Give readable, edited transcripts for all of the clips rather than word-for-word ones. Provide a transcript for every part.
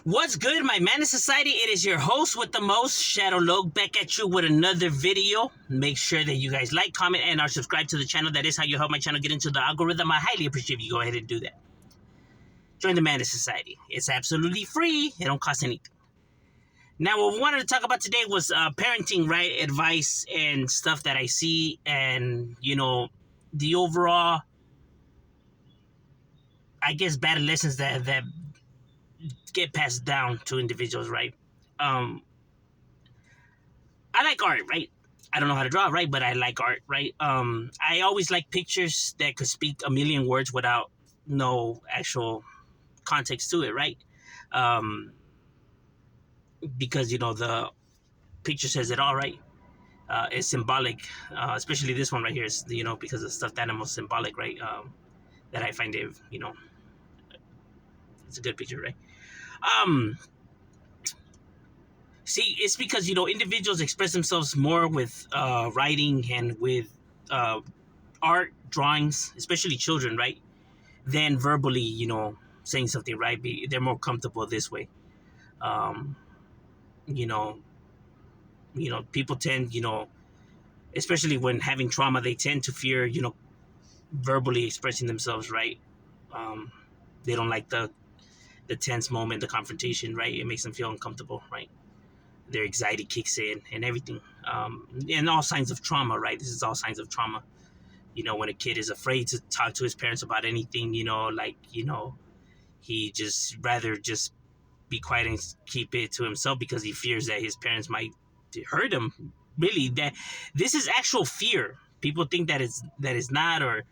What's good, my man of society? It is your host with the most, Shadow Logue, back at you with another video. Make sure that you guys like, comment, and are subscribed to the channel. That is how you help my channel get into the algorithm. I highly appreciate if you go ahead and do that. Join the man of society. It's absolutely free. It don't cost anything. Now, what we wanted to talk about today was parenting, right? Advice and stuff that I see, and the overall, I guess, bad lessons that get passed down to individuals, right? I like art, right? I don't know how to draw, right? But I like art, right? I always like pictures that could speak a million words without no actual context to it, right? Um, because the picture says it all, right? It's symbolic, especially this one right here is because of stuffed animal symbolic, right? That I find it, it's a good picture, right? Um, See, it's because individuals express themselves more with writing and with uh, art, drawings, especially children, right? Than verbally, saying something, right? They're more comfortable this way. Um, you know, people tend, especially when having trauma, they tend to fear, verbally expressing themselves, right? Um, they don't like the tense moment, the confrontation, right? It makes them feel uncomfortable, right? Their anxiety kicks in and everything. And all signs of trauma, right? This is all signs of trauma. When a kid is afraid to talk to his parents about anything, he just rather just be quiet and keep it to himself because he fears that his parents might hurt him. Really, that this is actual fear. People think that it's not, or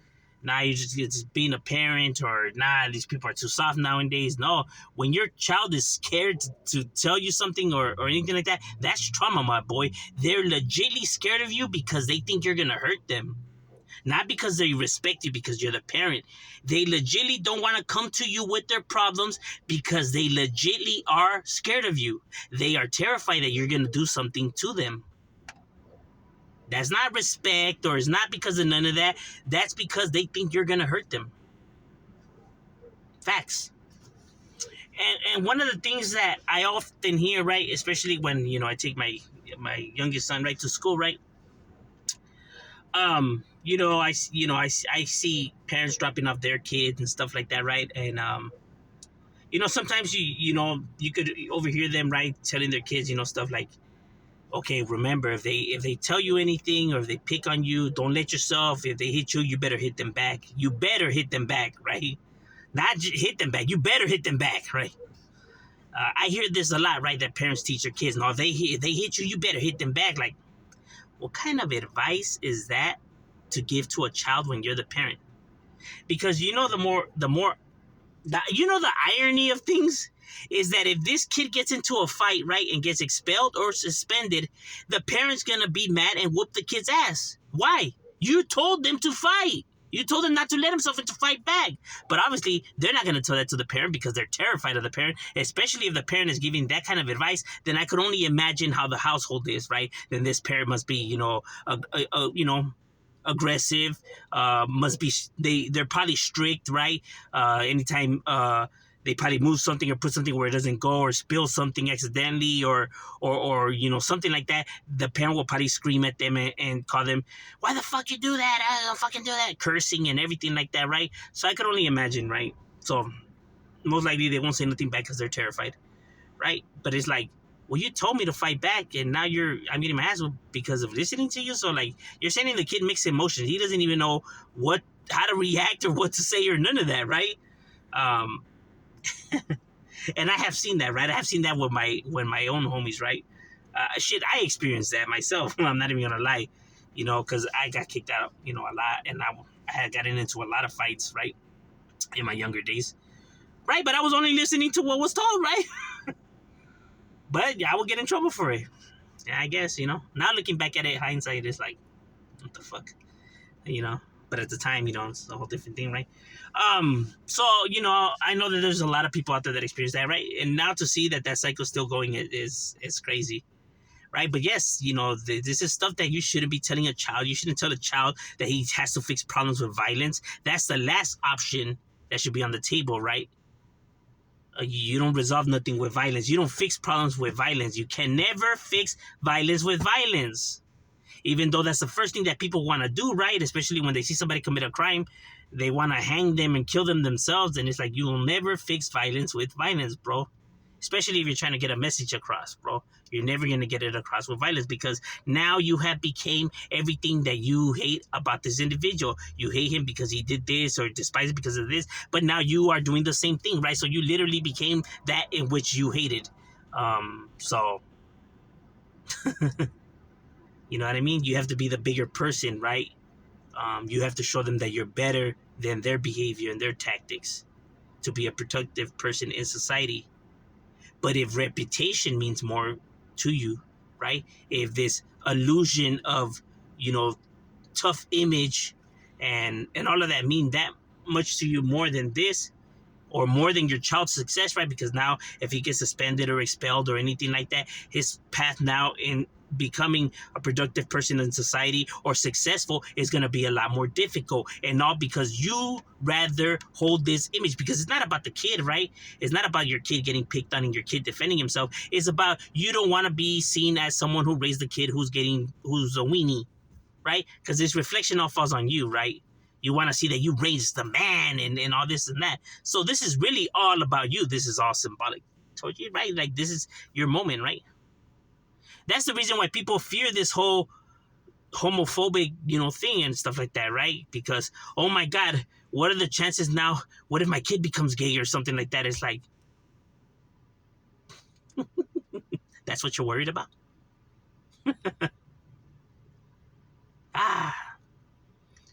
nah, you just it's being a parent, or nah, these people are too soft nowadays. No, when your child is scared to tell you something or anything like that, that's trauma, my boy. They're legitly scared of you because they think you're gonna hurt them. Not because they respect you because you're the parent. They legitly don't want to come to you with their problems because they legitly are scared of you. They are terrified that you're going to do something to them. That's not respect, or it's not because of none of that. That's because they think you're going to hurt them. Facts. And one of the things that I often hear, right, especially when, I take my youngest son, right, to school, right, I see parents dropping off their kids and stuff like that, right? And sometimes you could overhear them, right, telling their kids, stuff like, okay, remember, if they tell you anything, or if they pick on you, don't let yourself. If they hit you, you better hit them back. You better hit them back, right? Not hit them back. You better hit them back, right? I hear this a lot, right? That parents teach their kids. No, if they hit you, you better hit them back. Like, what kind of advice is that to give to a child when you're the parent? Because the irony of things is that if this kid gets into a fight, right, and gets expelled or suspended, the parent's gonna be mad and whoop the kid's ass. Why? You told them to fight. You told them not to let himself into fight back. But obviously, they're not going to tell that to the parent because they're terrified of the parent, especially if the parent is giving that kind of advice. Then I could only imagine how the household is, right? Then this parent must be, aggressive. Must be they're probably strict, right? Anytime they probably move something or put something where it doesn't go, or spill something accidentally, or something like that, the parent will probably scream at them and call them, why the fuck you do that? I don't fucking do that, cursing and everything like that, right? So I could only imagine, right? So most likely they won't say nothing back because they're terrified, right? But it's like, well, you told me to fight back, and now I'm getting my ass whooped because of listening to you. So like, you're sending the kid mixed emotions. He doesn't even know how to react or what to say or none of that, right? Um, and I have seen that, right? I have seen that with my own homies, right? Shit, I experienced that myself. I'm not even gonna lie, because I got kicked out, a lot, and I had gotten into a lot of fights, right, in my younger days, right? But I was only listening to what was told, right? But yeah, I would get in trouble for it. Yeah, I guess, now looking back at it, hindsight is like, what the fuck, you know? But at the time, it's a whole different thing, right? So, I know that there's a lot of people out there that experience that, right? And now to see that cycle's still going is crazy, right? But yes, this is stuff that you shouldn't be telling a child. You shouldn't tell a child that he has to fix problems with violence. That's the last option that should be on the table, right? You don't resolve nothing with violence. You don't fix problems with violence. You can never fix violence with violence. Even though that's the first thing that people want to do, right? Especially when they see somebody commit a crime, they want to hang them and kill them themselves. And it's like, you will never fix violence with violence, bro. Especially if you're trying to get a message across, bro. You're never going to get it across with violence, because now you have became everything that you hate about this individual. You hate him because he did this, or despise him because of this, but now you are doing the same thing, right? So you literally became that in which you hated. So you know what I mean? You have to be the bigger person, right? You have to show them that you're better than their behavior and their tactics to be a productive person in society. But if reputation means more to you, right? If this illusion of, you know, tough image and all of that mean that much to you more than this, or more than your child's success, right? Because now if he gets suspended or expelled or anything like that, his path now in becoming a productive person in society or successful is going to be a lot more difficult. And all because you rather hold this image, because it's not about the kid, right? It's not about your kid getting picked on and your kid defending himself. It's about, you don't want to be seen as someone who raised the kid who's a weenie, right? Because this reflection all falls on you, right? You want to see that you raised the man and all this and that. So this is really all about you. This is all symbolic. Told you, right? Like, this is your moment, right? That's the reason why people fear this whole homophobic, thing and stuff like that, right? Because, oh my God, what are the chances now? What if my kid becomes gay or something like that? It's like, that's what you're worried about?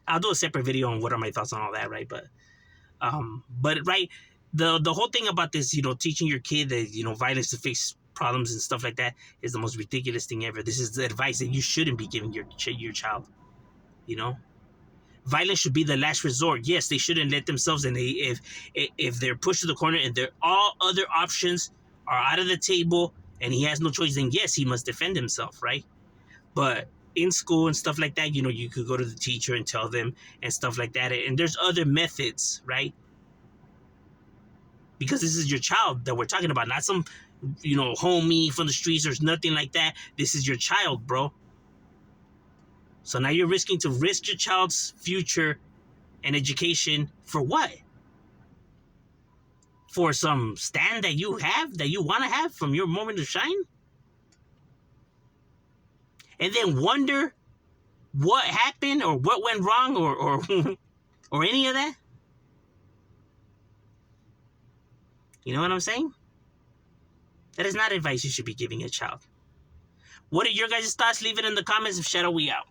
I'll do a separate video on what are my thoughts on all that, right? But right, the whole thing about this, teaching your kid that, violence to fix problems and stuff like that is the most ridiculous thing ever. This is the advice that you shouldn't be giving your child, Violence should be the last resort. Yes, they shouldn't let themselves in. If they're pushed to the corner and all other options are out of the table and he has no choice, then yes, he must defend himself, right? But in school and stuff like that, you could go to the teacher and tell them and stuff like that. And there's other methods, right? Because this is your child that we're talking about, not some, homie from the streets or nothing like that. This is your child, bro. So now you're risking to risk your child's future and education for what? For some stand that you have, that you want to have from your moment of shine? And then wonder what happened or what went wrong or or any of that? You know what I'm saying? That is not advice you should be giving a child. What are your guys' thoughts? Leave it in the comments. Shadow, we out.